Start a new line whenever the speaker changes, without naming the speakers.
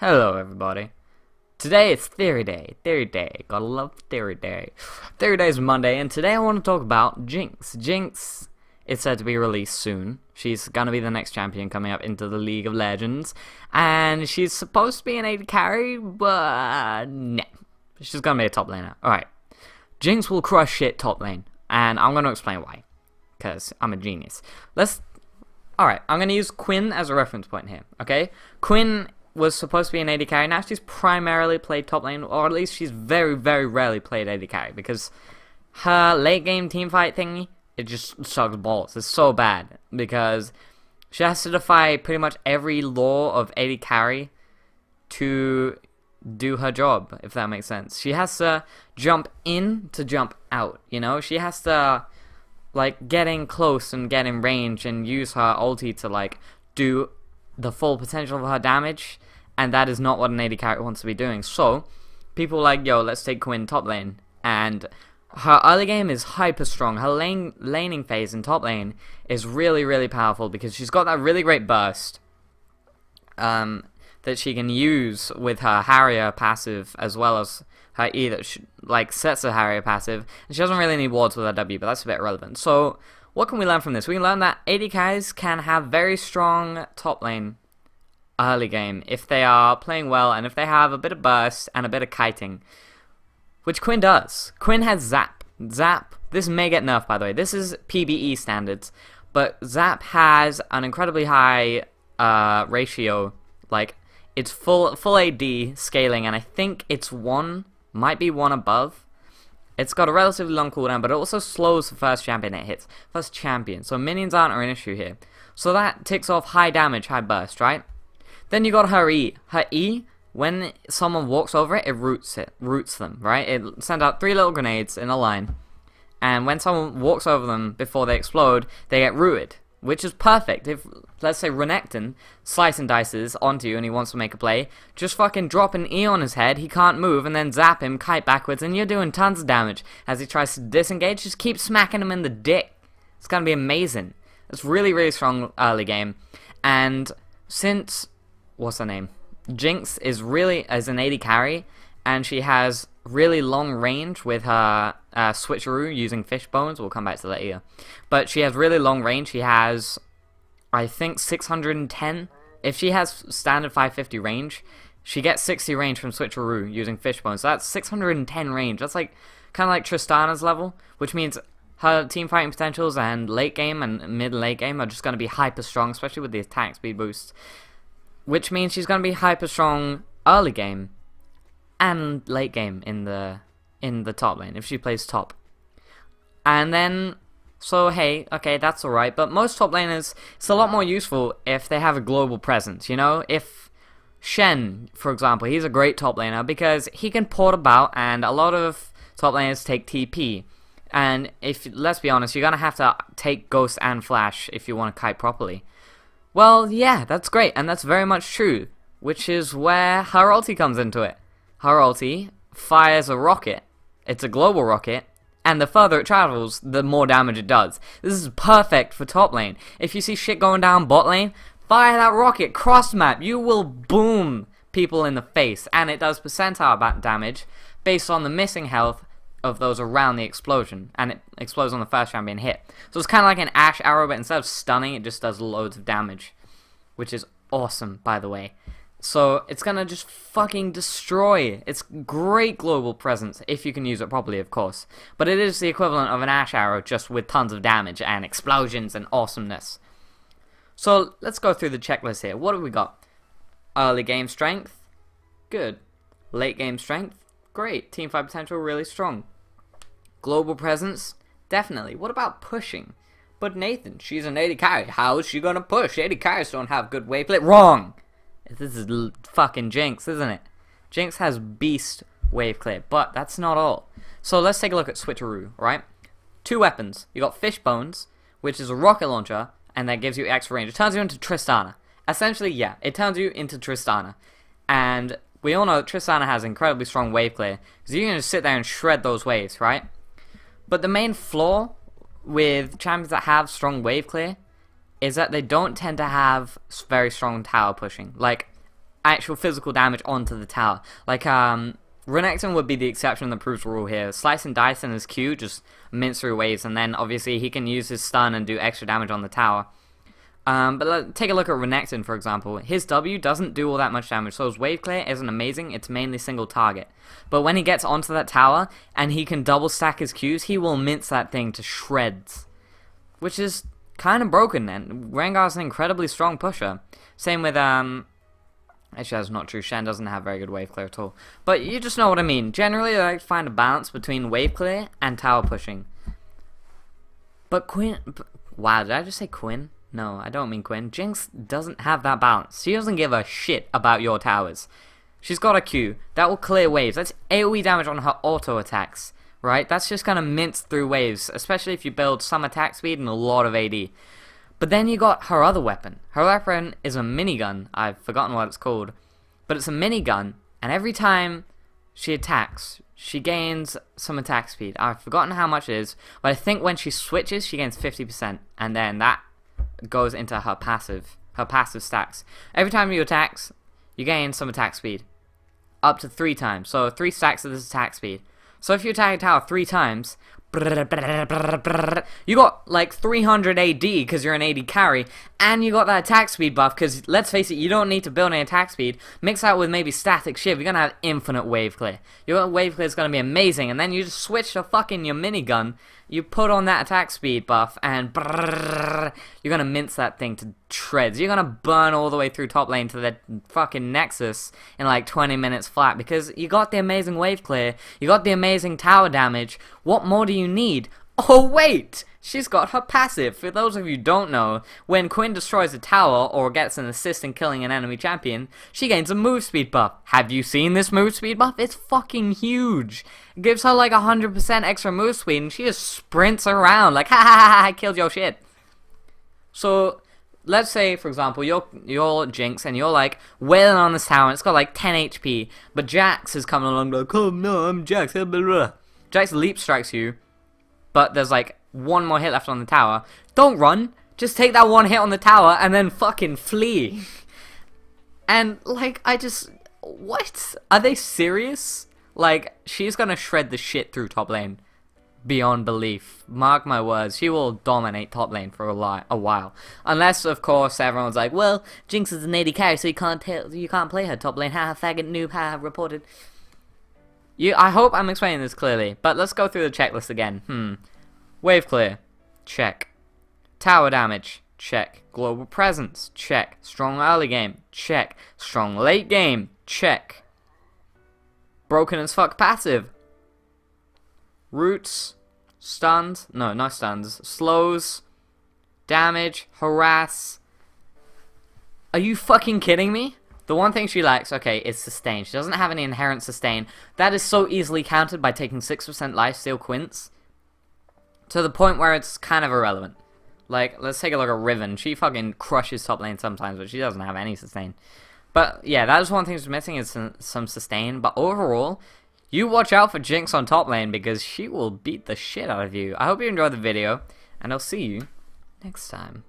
Hello everybody. Today it's Theory Day. Theory Day. Gotta love Theory Day. Theory Day is Monday, and today I want to talk about Jinx. Jinx is said to be released soon. She's gonna be the next champion coming up into the League of Legends. And she's supposed to be an AD carry, but no. She's gonna be a top laner. Alright. Jinx will crush shit top lane. And I'm gonna explain why. Because I'm a genius. Alright, I'm gonna use Quinn as a reference point here. Okay? Quinn was supposed to be an AD carry. Now she's primarily played top lane, or at least she's very, very rarely played AD carry, because her late game teamfight thingy, it just sucks balls. It's so bad, because she has to defy pretty much every law of AD carry to do her job, if that makes sense. She has to jump in to jump out, you know? She has to, like, get in close and get in range and use her ulti to, like, do the full potential of her damage, and that is not what an AD character wants to be doing. So people are like, yo, let's take Quinn top lane, and her early game is hyper strong. Her laning phase in top lane is really, really powerful, because she's got that really great burst that she can use with her Harrier passive, as well as her E that like sets her Harrier passive, and she doesn't really need wards with her W, but that's a bit irrelevant. So what can we learn from this? We can learn that AD carries can have very strong top lane early game if they are playing well, and if they have a bit of burst and a bit of kiting, which Quinn does. Quinn has Zap. Zap, this may get nerfed, by the way. This is PBE standards, but Zap has an incredibly high ratio. Like, it's full AD scaling, and I think it's might be one above. It's got a relatively long cooldown, but it also slows the first champion it hits. First champion. So minions aren't an issue here. So that ticks off high damage, high burst, right? Then you got her E. Her E, when someone walks over it, it roots them, right? It sends out 3 little grenades in a line. And when someone walks over them before they explode, they get rooted, which is perfect. If, let's say, Renekton slice and dices onto you and he wants to make a play, just fucking drop an E on his head, he can't move, and then zap him, kite backwards, and you're doing tons of damage. As he tries to disengage, just keep smacking him in the dick. It's gonna be amazing. It's really, really strong early game. And since, what's her name? Jinx is an AD carry, and she has really long range with her switcheroo using fish bones. We'll come back to that here. But she has really long range. She has, I think, 610. If she has standard 550 range, she gets 60 range from switcheroo using fish bones. So that's 610 range. That's like kind of like Tristana's level, which means her team fighting potentials and late game and mid and late game are just going to be hyper strong, especially with the attack speed boost. Which means she's going to be hyper strong early game and late game in the top lane if she plays top. And then, so hey, okay, that's alright, but most top laners, it's a lot more useful if they have a global presence, you know? If Shen, for example, he's a great top laner because he can port about, and a lot of top laners take TP. And if, let's be honest, you're going to have to take Ghost and Flash if you want to kite properly. Well, yeah, that's great, and that's very much true, which is where her ulti comes into it. Her ulti fires a rocket. It's a global rocket, and the further it travels, the more damage it does. This is perfect for top lane. If you see shit going down bot lane, fire that rocket cross map. You will boom people in the face, and it does percentile damage based on the missing health of those around the explosion, and it explodes on the first round being hit. So it's kind of like an Ash arrow, but instead of stunning, it just does loads of damage, which is awesome, by the way. So it's gonna just fucking destroy. It's great global presence, if you can use it properly, of course. But it is the equivalent of an Ash arrow, just with tons of damage and explosions and awesomeness. So let's go through the checklist here. What have we got? Early game strength, good. Late game strength, great. Teamfight potential, really strong. Global presence, definitely. What about pushing? But Nathan, she's an AD carry. How is she gonna push? AD carries don't have good wave play. Wrong! This is fucking Jinx, isn't it? Jinx has beast wave clear, but that's not all. So let's take a look at switcheroo, right? 2 weapons. You got fish bones, which is a rocket launcher, and that gives you extra range. It turns you into Tristana. Essentially, yeah, it turns you into Tristana. And we all know that Tristana has incredibly strong wave clear, because you can just sit there and shred those waves, right? But the main flaw with champions that have strong wave clear is that they don't tend to have very strong tower pushing. Like, actual physical damage onto the tower. Like, Renekton would be the exception that proves the rule here. Slice and Dice and his Q just mince through waves, and then obviously he can use his stun and do extra damage on the tower. But take a look at Renekton, for example. His W doesn't do all that much damage, so his wave clear isn't amazing, it's mainly single target. But when he gets onto that tower, and he can double stack his Qs, he will mince that thing to shreds. Which is kind of broken, and Rengar's an incredibly strong pusher. Same with, actually that's not true, Shen doesn't have very good wave clear at all. But you just know what I mean. Generally, I like to find a balance between wave clear and tower pushing. But Quinn, wow, did I just say Quinn? No, I don't mean Quinn. Jinx doesn't have that balance. She doesn't give a shit about your towers. She's got a Q. That will clear waves. That's AoE damage on her auto attacks, right? That's just gonna mince through waves, especially if you build some attack speed and a lot of AD. But then you got her other weapon. Her weapon is a minigun. I've forgotten what it's called. But it's a minigun, and every time she attacks, she gains some attack speed. I've forgotten how much it is, but I think when she switches, she gains 50%, and then that goes into her passive stacks. Every time you attacks, you gain some attack speed. Up to 3 times. So 3 stacks of this attack speed. So if you attack a tower 3 times, you got like 300 AD because you're an AD carry, and you got that attack speed buff because, let's face it, you don't need to build any attack speed. Mix that with maybe static shiv, you're going to have infinite wave clear. Your wave clear is going to be amazing, and then you just switch to fucking your minigun, you put on that attack speed buff, and you're going to mince that thing to shreds. You're going to burn all the way through top lane to the fucking Nexus in like 20 minutes flat because you got the amazing wave clear, you got the amazing tower damage. What more do you need? Oh wait! She's got her passive. For those of you who don't know, when Quinn destroys a tower or gets an assist in killing an enemy champion, she gains a move speed buff. Have you seen this move speed buff? It's fucking huge. It gives her like 100% extra move speed and she just sprints around like, ha ha ha, I killed your shit. So, let's say, for example, you're Jinx and you're like wailing on this tower and it's got like 10 HP, but Jax is coming along like, oh no, I'm Jax, blah, blah, blah. Jax leap strikes you, but there's like one more hit left on the tower. Don't run, just take that one hit on the tower and then fucking flee. And like, what? Are they serious? Like, she's gonna shred the shit through top lane. Beyond belief. Mark my words, she will dominate top lane for a while. Unless, of course, everyone's like, well, Jinx is an AD carry, so you can't play her top lane. Ha, faggot noob, ha, reported. I hope I'm explaining this clearly, but let's go through the checklist again. Wave clear, check. Tower damage, check. Global presence, check. Strong early game, check. Strong late game, check. Broken as fuck passive. Roots, stuns, no, not stuns, slows, damage, harass. Are you fucking kidding me? The one thing she lacks, okay, is sustain. She doesn't have any inherent sustain. That is so easily countered by taking 6% lifesteal Quints, to the point where it's kind of irrelevant. Like, let's take a look at Riven. She fucking crushes top lane sometimes, but she doesn't have any sustain. But yeah, that is one thing she's missing, is some sustain. But overall, you watch out for Jinx on top lane because she will beat the shit out of you. I hope you enjoyed the video, and I'll see you next time.